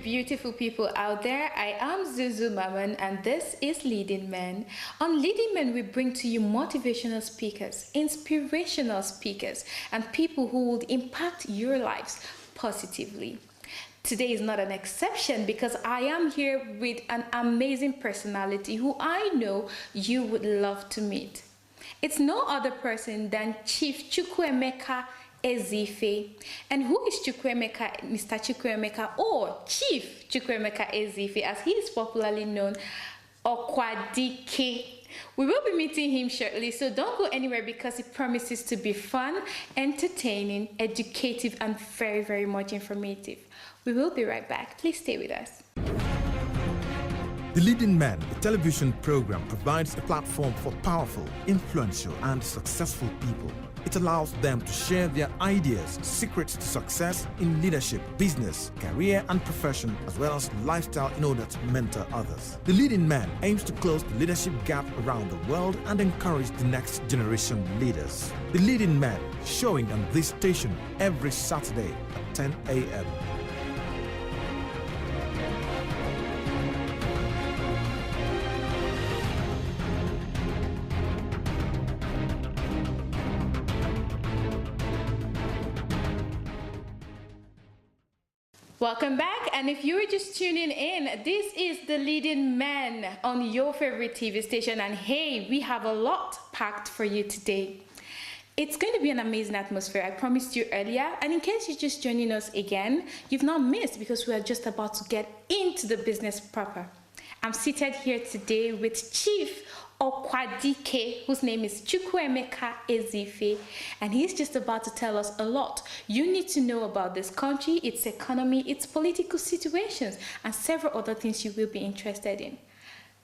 beautiful people out there. I am Zuzu Maman and this is Leading Men. On Leading Men, we bring to you motivational speakers, inspirational speakers, and people who would impact your lives positively. Today is not an exception because I am here with an amazing personality who I know you would love to meet. It's no other person than Chief Chukwuemeka Ezefe. And who is Chukwuemeka, Mr. Chukwuemeka, or Chief Chukwuemeka Ezefe, as he is popularly known, Okwadike? We will be meeting him shortly, so don't go anywhere because it promises to be fun, entertaining, educative, and very, very much informative. We will be right back. Please stay with us. The Leading Man, a television program, provides a platform for powerful, influential, and successful people. It allows them to share their ideas, secrets to success in leadership, business, career, and profession, as well as lifestyle in order to mentor others. The Leading Man aims to close the leadership gap around the world and encourage the next generation leaders. The Leading Man, showing on this station every Saturday at 10 a.m. Welcome back, and if you were just tuning in, this is The Leading Man on your favorite TV station, and hey, we have a lot packed for you today. It's going to be an amazing atmosphere, I promised you earlier, and in case you're just joining us again, you've not missed because we are just about to get into the business proper. I'm seated here today with Chief Okwadike, whose name is Chukwuemeka Ezefe, and he's just about to tell us a lot you need to know about this country, its economy, its political situations, and several other things you will be interested in.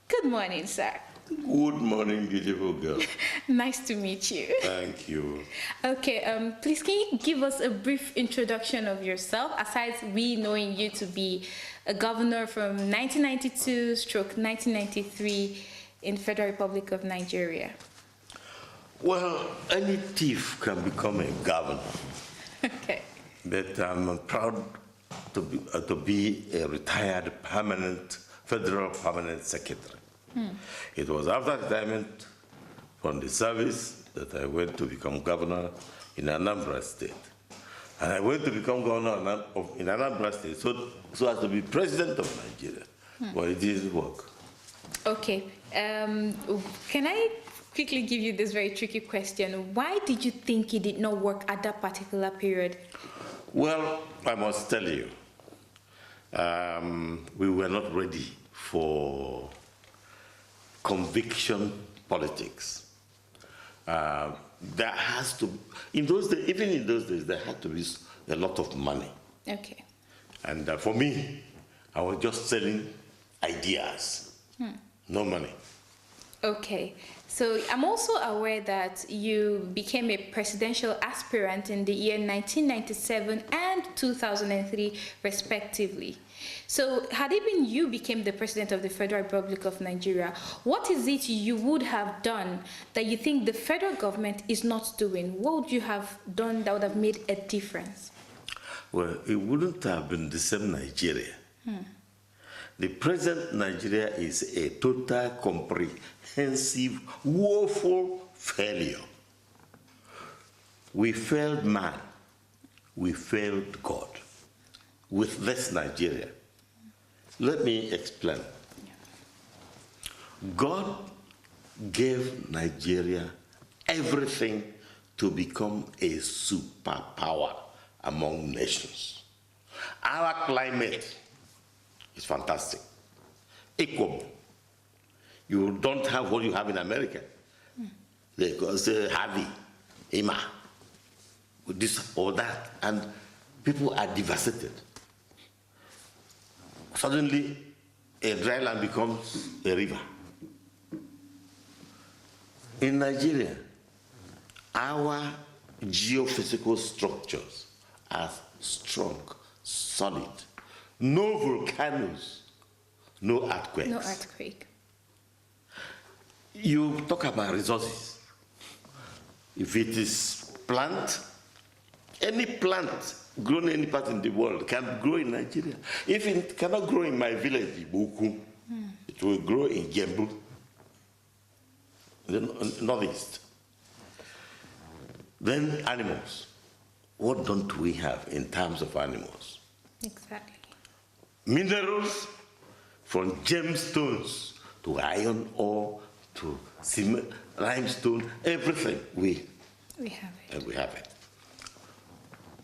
Good morning, sir. Good morning, beautiful girl. Nice to meet you. Thank you. Okay, please can you give us a brief introduction of yourself, aside we knowing you to be a governor from 1992/1993 in Federal Republic of Nigeria? Well, any thief can become a governor. Okay. But I'm proud to be a retired federal permanent secretary. It was after retirement from the service that I went to become governor in Anambra State. And I went to become governor in Anambra State so as to be president of Nigeria. But it didn't work. Okay. Can I quickly give you this very tricky question? Why did you think it did not work at that particular period? Well, I must tell you, we were not ready for conviction politics. There has to, in those days, even in those days, there had to be a lot of money. Okay. And for me, I was just selling ideas, no money. Okay. So I'm also aware that you became a presidential aspirant in the year 1997 and 2003, respectively. So had it been you became the president of the Federal Republic of Nigeria, what is it you would have done that you think the federal government is not doing? What would you have done that would have made a difference? Well, it wouldn't have been the same Nigeria. The present Nigeria is a total, comprehensive, woeful failure. We failed man. We failed God with this Nigeria. Let me explain. God gave Nigeria everything to become a superpower among nations. Our climate is fantastic. Equable. You don't have what you have in America. They say Harvey, Emma, this or that, and people are devastated. Suddenly, a dry land becomes a river. In Nigeria, our geophysical structures are strong, solid. No volcanoes, no earthquakes. No earthquake. You talk about resources. If it is plant, any plant grown any part in the world can grow in Nigeria. If it cannot grow in my village, Ibuku, it will grow in Gembu, in the northeast. Then animals. What don't we have in terms of animals? Exactly. Minerals, from gemstones to iron ore to cement, limestone, everything we have it. and we have it.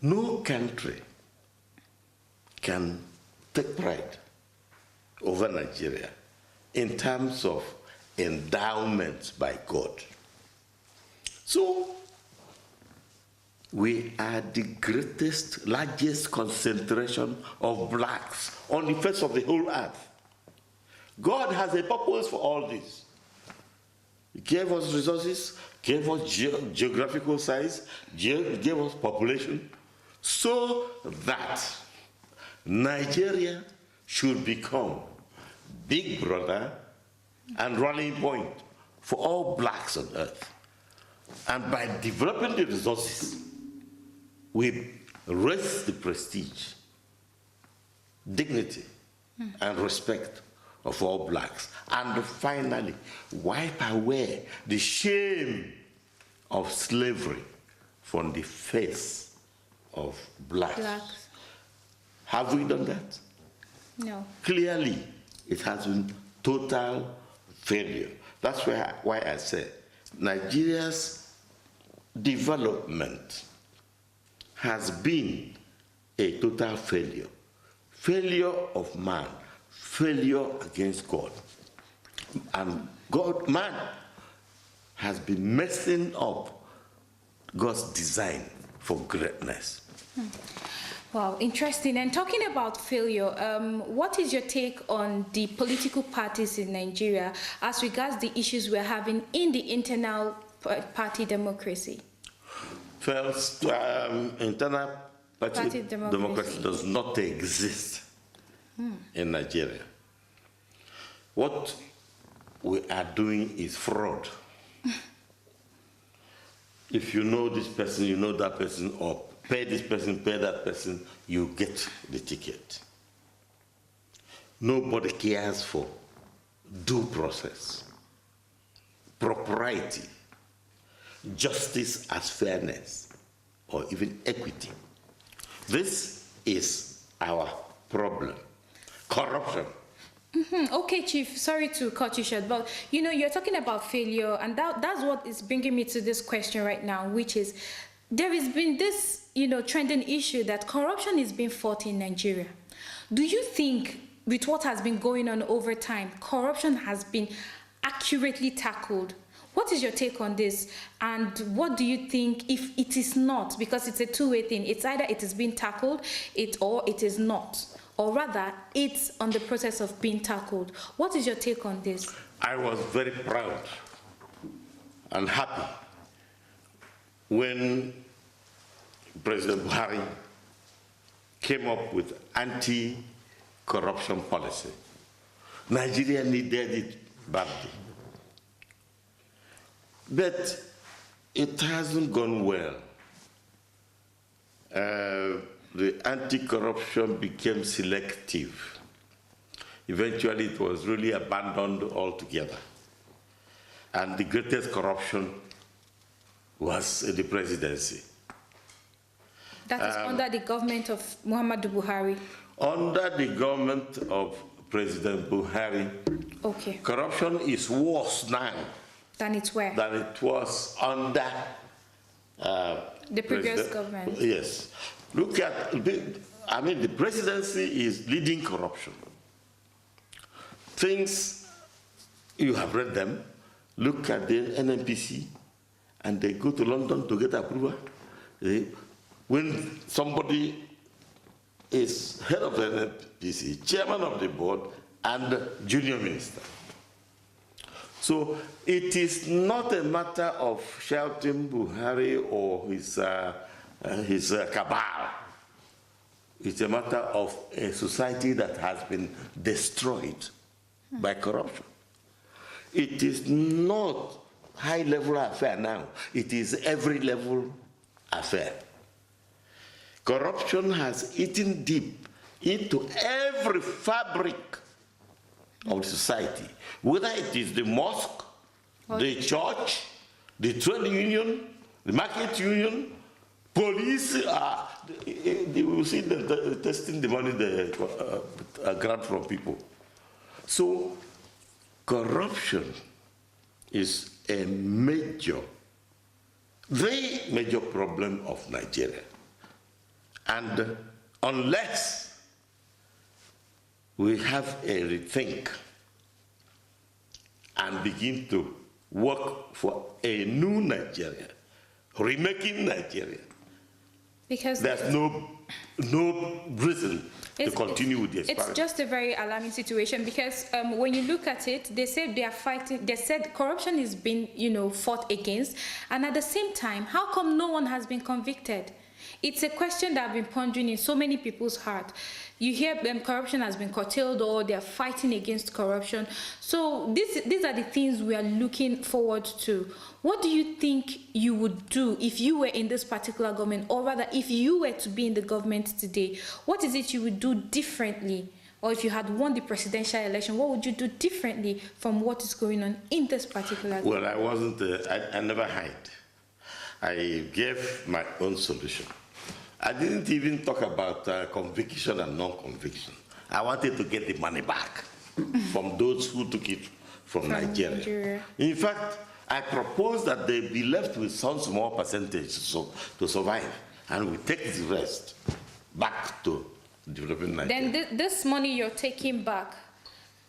No country can take pride over Nigeria in terms of endowments by God. So, we are the greatest, largest concentration of blacks on the face of the whole earth. God has a purpose for all this. He gave us resources, gave us geographical size, gave us population, so that Nigeria should become big brother and rallying point for all blacks on earth. And by developing the resources, we raise the prestige, dignity, and respect of all blacks. And finally, wipe away the shame of slavery from the face of blacks. Have we done that? No. Clearly, it has been total failure. That's why I say Nigeria's development has been a total failure. Failure of man, failure against God. And man has been messing up God's design for greatness. Wow, interesting. And talking about failure, what is your take on the political parties in Nigeria as regards the issues we're having in the internal party democracy? First, internal party democracy does not exist in Nigeria. What we are doing is fraud. If you know this person, you know that person, or pay this person, pay that person, you get the ticket. Nobody cares for due process, propriety, justice as fairness, or even equity. This is our problem. Corruption. Okay, Chief, sorry to cut you short, but you know, you're talking about failure, and that's what is bringing me to this question right now, which is, there has been this, you know, trending issue that corruption is being fought in Nigeria. Do you think, with what has been going on over time, corruption has been accurately tackled? What is your take on this? And what do you think if it is not? Because it's a two-way thing. It's either it is being tackled, or it is not. Or rather, it's on the process of being tackled. What is your take on this? I was very proud and happy when President Buhari came up with anti-corruption policy. Nigeria needed it badly. But it hasn't gone well. The anti-corruption became selective. Eventually, it was really abandoned altogether. And the greatest corruption was in the presidency. That is under the government of Muhammadu Buhari. Under the government of President Buhari, okay, corruption is worse now than it was under the previous government. Yes. Look at, I mean, the presidency is leading corruption. Things, you have read them. Look at the NNPC, and they go to London to get approval. When somebody is head of the NNPC, chairman of the board, and junior minister. So it is not a matter of shouting Buhari or his cabal. It's a matter of a society that has been destroyed by corruption. It is not high-level affair now. It is every level affair. corruption has eaten deep into every fabric of society, whether it is the mosque, the church, the trade union, the market union, police. They will see them testing the money they grant from people. So corruption is a major, very major problem of Nigeria. And unless we have a rethink and begin to work for a new Nigeria, remaking Nigeria, because there's no reason to continue with the experiment. It's just a very alarming situation because when you look at it, they said they are fighting. They said corruption is being, fought against, and at the same time, how come no one has been convicted? It's a question that I've been pondering in so many people's heart. You hear corruption has been curtailed or they're fighting against corruption. So these are the things we are looking forward to. What do you think you would do if you were in this particular government, or rather if you were to be in the government today? What is it you would do differently? Or if you had won the presidential election, what would you do differently from what is going on in this particular government? Well, I wasn't, I never hid. I gave my own solution. I didn't even talk about conviction and non-conviction. I wanted to get the money back from those who took it from Nigeria. In fact, I proposed that they be left with some small percentage to survive, and we take the rest back to developing Nigeria. Then this money you're taking back,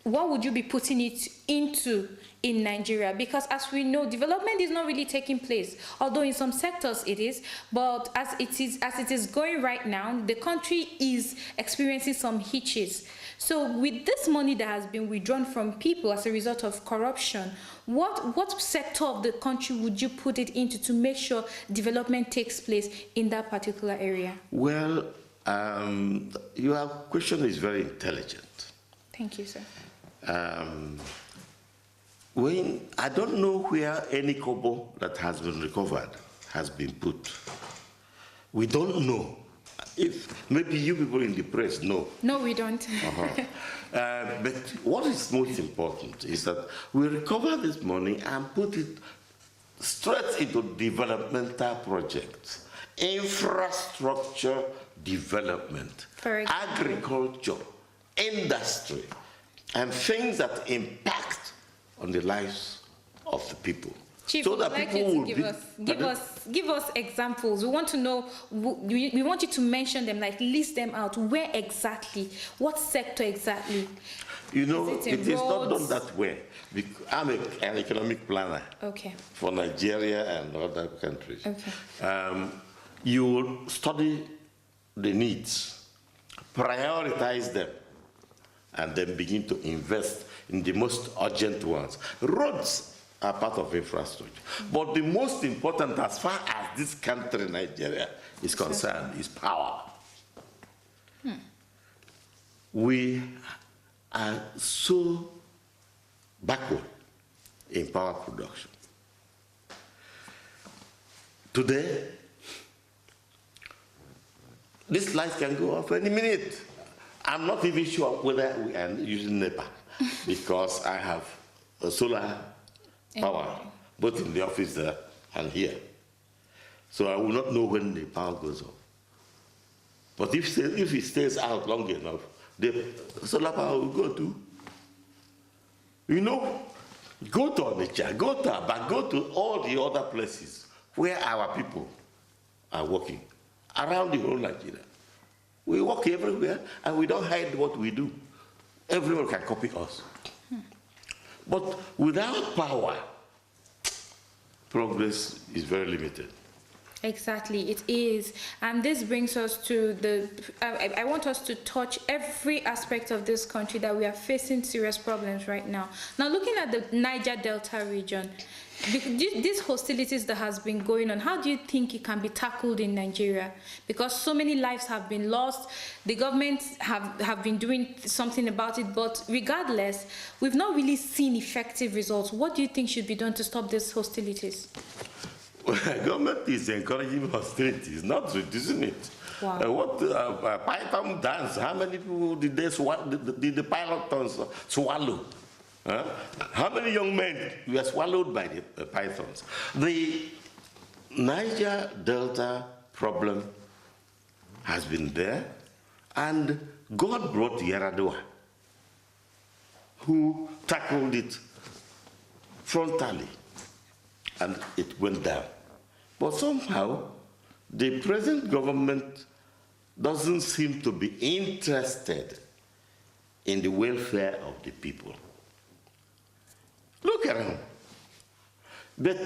what would you be putting it into in Nigeria? Because as we know, development is not really taking place, although in some sectors it is, but as it is going right now, the country is experiencing some hitches. So with this money that has been withdrawn from people as a result of corruption, what sector of the country would you put it into to make development takes place in that particular area? Well, your question is very intelligent. Thank you, sir. I don't know where any kobo that has been recovered has been put. We don't know. If maybe you people in the press know. No, we don't. But what is most important is that we recover this money and put it straight into developmental projects, infrastructure development, agriculture, industry, and things that impact on the lives of the people. Chief, so that we'd like people you to give us examples. We want to know, we want you to mention them, like list them out. Where exactly? What sector exactly? You know, it is not done that way. I'm an economic planner for Nigeria and other countries. You will study the needs, prioritize them, and then begin to invest in the most urgent ones. Roads are part of infrastructure. But the most important, as far as this country, Nigeria, is concerned, is power. We are so backward in power production. Today, this light can go off any minute. I'm not even sure whether we are using NEPA because I have a solar power, both in the office there and here. So I will not know when the power goes off. But if it stays out long enough, the solar power will go too. You know, go to Onitsha, go to Aba, go to all the other places where our people are working, around the whole Nigeria. We work everywhere and we don't hide what we do. Everyone can copy us. But without power, progress is very limited. Exactly, it is. And this brings us to I want us to touch every aspect of this country that we are facing serious problems right now. Now, looking at the Niger Delta region, these hostilities that has been going on, how do you think it can be tackled in Nigeria? Because so many lives have been lost. The government have been doing something about it, but regardless, we've not really seen effective results. What do you think should be done to stop these hostilities? Well, the government is encouraging hostilities, not reducing it. Wow. Python dance, how many people did the pythons swallow? How many young men were swallowed by the pythons? The Niger Delta problem has been there, and God brought Yaradua, who tackled it frontally, and it went down. But somehow, the present government doesn't seem to be interested in the welfare of the people. Look around. But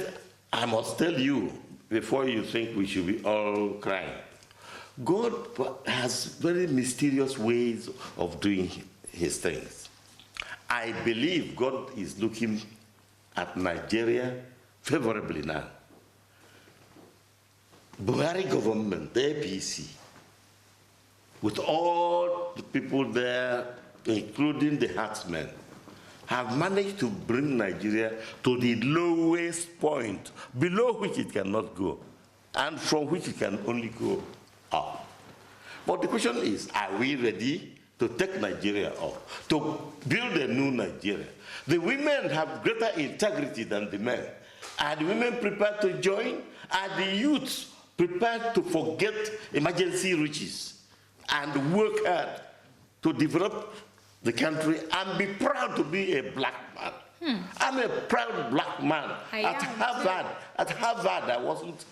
I must tell you, before you think we should be all crying, God has very mysterious ways of doing his things. I believe God is looking at Nigeria favorably now. Buhari government, the APC, with all the people there, including the herdsmen, have managed to bring Nigeria to the lowest point, below which it cannot go, and from which it can only go up. But the question is, are we ready to take Nigeria up, to build a new Nigeria? The women have greater integrity than the men. Are the women prepared to join? Are the youths prepared to forget emergency riches and work hard to develop the country and be proud to be a black man? I'm a proud black man. At Harvard, I wasn't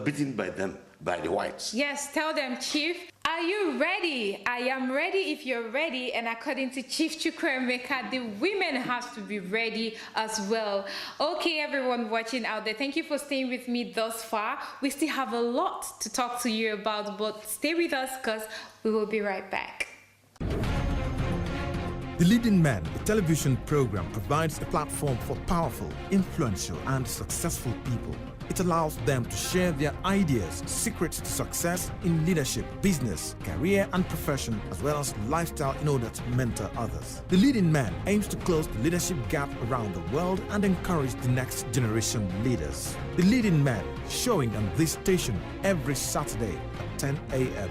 beaten by them, by the whites. Yes, tell them, Chief. Are you ready? I am ready if you're ready. And according to Chief Chukwuemeka, the women have to be ready as well. Okay, everyone watching out there, thank you for staying with me thus far. We still have a lot to talk to you about, but stay with us because we will be right back. The Leading Man, a television program, provides a platform for powerful, influential, and successful people. It allows them to share their ideas, secrets to success in leadership, business, career, and profession, as well as lifestyle in order to mentor others. The Leading Man aims to close the leadership gap around the world and encourage the next generation leaders. The Leading Man, showing on this station every Saturday at 10 a.m.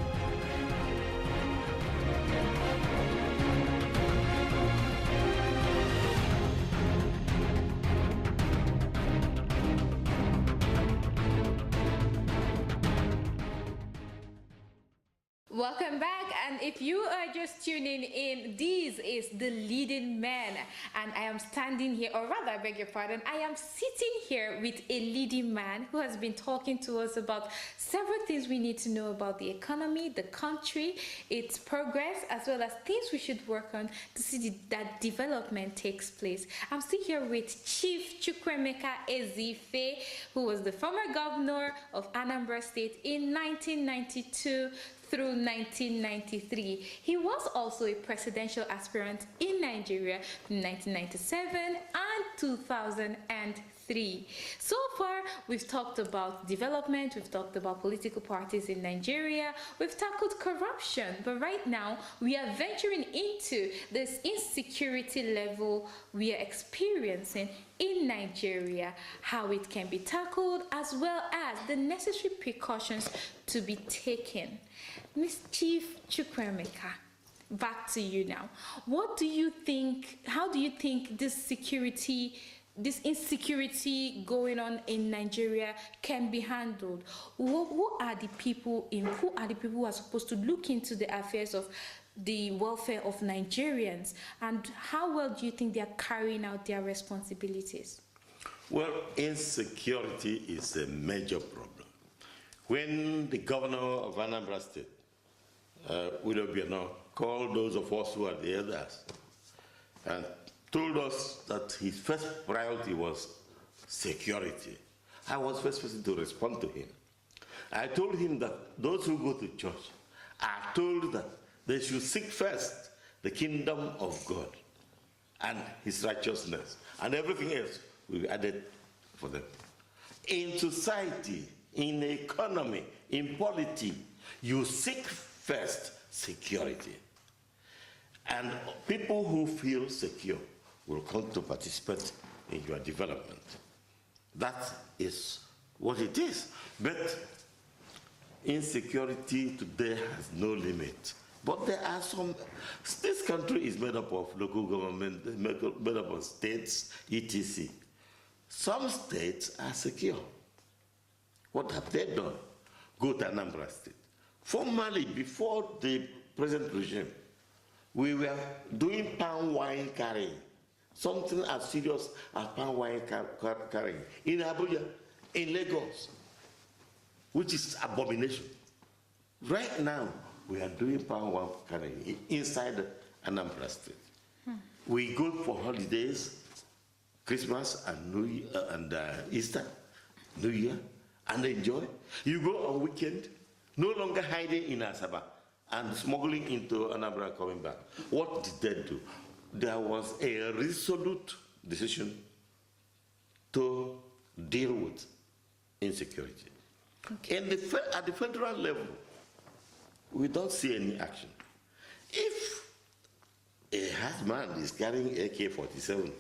Welcome back, and if you are just tuning in, this is The Leading Man, and I am standing here, or rather, I beg your pardon, I am sitting here with a leading man who has been talking to us about several things we need to know about the economy, the country, its progress, as well as things we should work on to see that development takes place. I'm still here with Chief Chukwuemeka Ezife, who was the former governor of Anambra State in 1992 through 1993. He was also a presidential aspirant in Nigeria in 1997 and 2003. So far, we've talked about development, we've talked about political parties in Nigeria, we've tackled corruption, but right now we are venturing into this insecurity level we are experiencing in Nigeria, how it can be tackled, as well as the necessary precautions to be taken. Ms. Chief Chukwuemeka, back to you now. What do you think, how do you think this insecurity going on in Nigeria can be handled? Who are the people who are supposed to look into the affairs of the welfare of Nigerians, and how well do you think they are carrying out their responsibilities? Well, insecurity is a major problem. When the governor of Anambra State, Willow Biano, called those of us who are the elders and told us that his first priority was security, I was first person to respond to him. I told him that those who go to church are told that they should seek first the kingdom of God and his righteousness, and everything else will be added for them. In society, in economy, in polity, you seek first security. And people who feel secure will come to participate in your development. That is what it is. But insecurity today has no limit. But there are some, this country is made up of local government, made up of states, etc. Some states are secure. What have they done? Go to Anambra State. Formerly, before the present regime, we were doing palm wine carrying, something as serious as palm wine carrying in Abuja, in Lagos, which is abomination. Right now, we are doing palm wine carrying inside Anambra State. We go for holidays, Christmas and New Year, and Easter, New Year, and enjoy. You go on weekend, no longer hiding in Asaba and smuggling into Anambra coming back. What did they do? There was a resolute decision to deal with insecurity. Okay. At the federal level, we don't see any action. If a herdsman is carrying AK-47,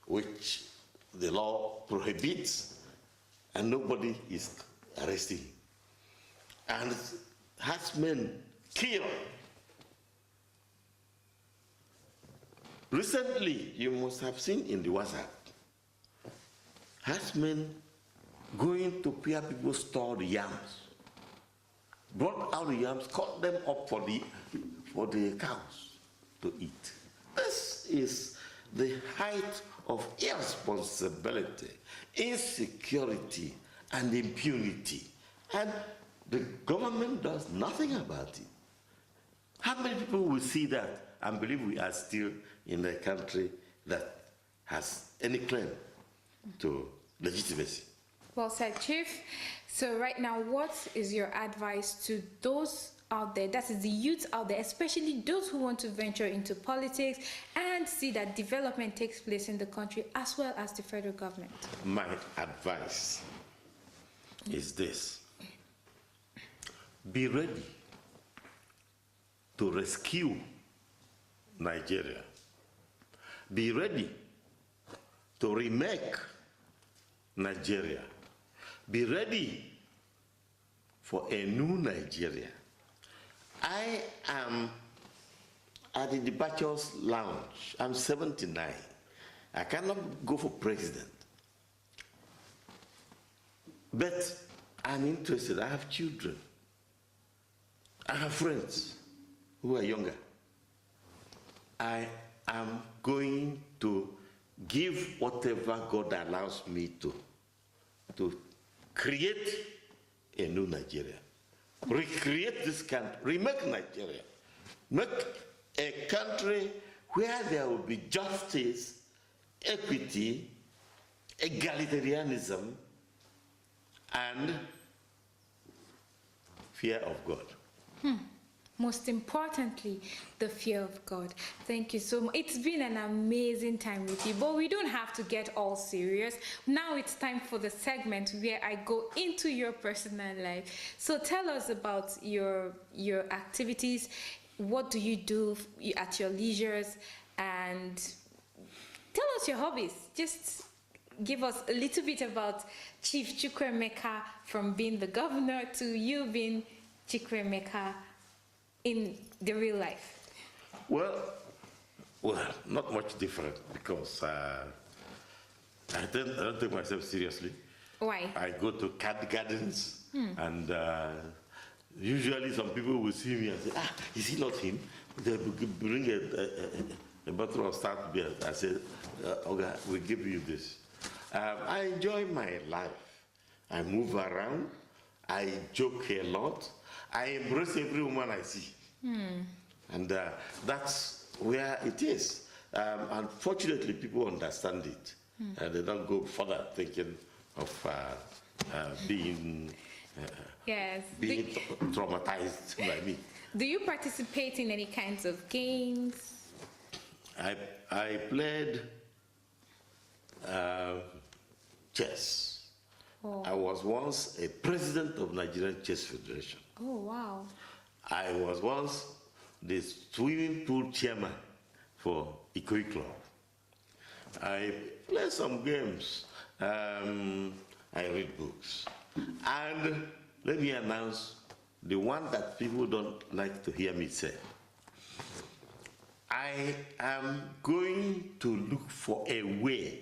which the law prohibits, and nobody is arresting him, and herdsmen kill. Recently, you must have seen in the WhatsApp, herdsmen going to where people store the yams, brought out the yams, cut them up for the cows to eat. This is the height of irresponsibility, insecurity, and impunity. And the government does nothing about it. How many people will see that and believe we are still in a country that has any claim to legitimacy? Well said, Chief. So right now, what is your advice to those out there, that is the youth out there, especially those who want to venture into politics and see that development takes place in the country as well as the federal government? My advice is this: be ready to rescue Nigeria. Be ready to remake Nigeria. Be ready for a new Nigeria. I am at the departures lounge. I'm 79. I cannot go for president. But I'm interested. I have children. I have friends who are younger. I am going to give whatever God allows me to create a new Nigeria. Recreate this country, remake Nigeria. Make a country where there will be justice, equity, egalitarianism, and fear of God. Most importantly, the fear of God. Thank you so much. It's been an amazing time with you, but we don't have to get all serious. Now it's time for the segment where I go into your personal life. So tell us about your activities. What do you do at your leisures? And tell us your hobbies. Just give us a little bit about Chief Chukwuemeka, from being the governor to you being Chukwuemeka in the real life. Well, not much different, because I don't take myself seriously. Why? I go to cat gardens, and usually some people will see me and say, is he not him? They bring a bottle of stout beer. I say, okay, we give you this. I enjoy my life. I move around. I joke a lot. I embrace every woman I see. And that's where it is. Unfortunately, people understand it. They don't go further thinking of being traumatized by me. Do you participate in any kinds of games? I played chess. Oh. I was once a president of Nigerian Chess Federation. Oh, wow. I was once the swimming pool chairman for Ikoyi Club. I play some games. I read books. And let me announce the one that people don't like to hear me say. I am going to look for a way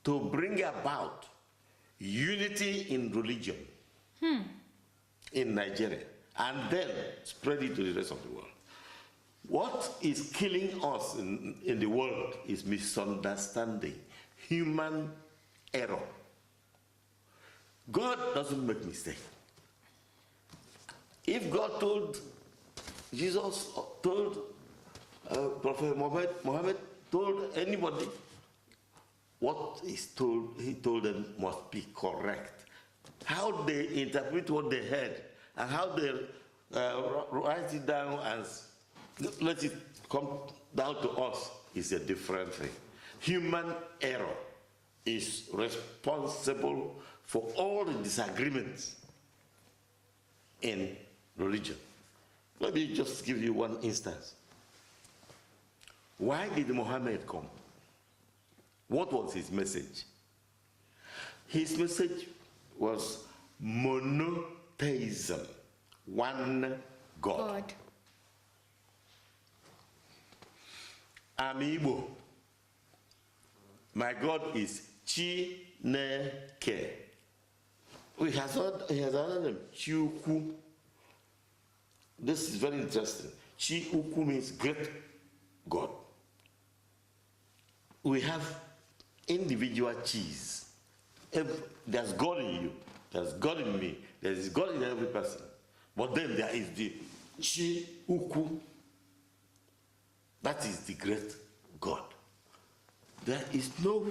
to bring about unity in religion in Nigeria, and then spread it to the rest of the world. What is killing us in the world is misunderstanding, human error. God doesn't make mistakes. If God told Jesus, told Prophet Muhammad told anybody, what is told, he told them must be correct. How they interpret what they heard and how they write it down and let it come down to us is a different thing. Human error is responsible for all the disagreements in religion. Let me just give you one instance. Why did Muhammad come? What was his message? His message was monotheism, one God. I'm Igbo. My God is Chineke. He has another name, Chiukwu. This is very interesting. Chiukwu means great God. We have individual cheese. There's God in you, there's God in me, there's God in every person. But then there is the Chiukwu. That is the great God. There is no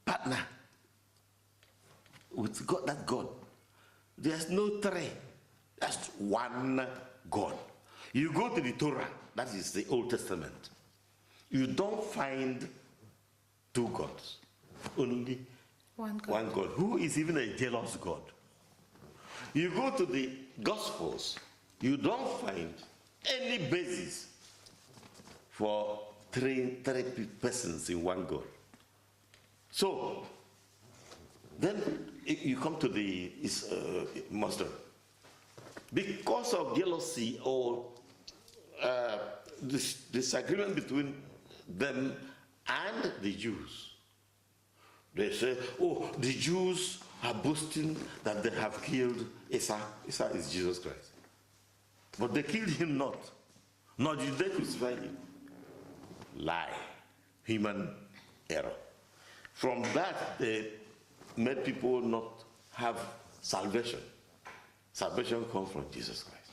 partner with God, that God. There's no three. That's one God. You go to the Torah, that is the Old Testament. You don't find two gods, only one God, who is even a jealous God. You go to the Gospels, you don't find any basis for three persons in one God. So, then you come to the Muslim. Because of jealousy or this disagreement between them and the Jews, they say, oh, the Jews are boasting that they have killed Isa. Isa is Jesus Christ. But they killed him not. Nor did they crucify him. Lie. Human error. From that, they made people not have salvation. Salvation comes from Jesus Christ.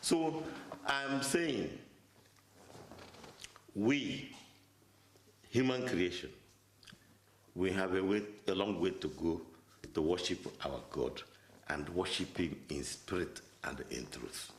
So I'm saying, we, human creation, we have a long way to go to worship our God and worship him in spirit and in truth.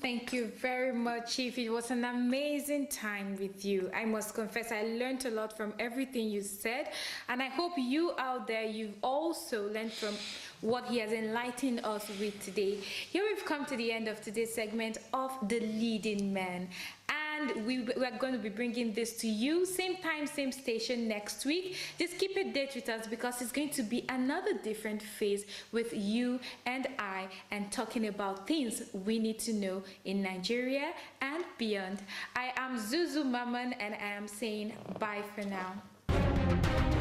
Thank you very much, Chief. It was an amazing time with you. I must confess, I learned a lot from everything you said, and I hope you out there, you've also learned from what he has enlightened us with today. Here we've come to the end of today's segment of The Leading Man. And we are going to be bringing this to you, same time, same station next week. Just keep a date with us because it's going to be another different phase with you and I, and talking about things we need to know in Nigeria and beyond. I am Zuzu Maman, and I am saying bye for now.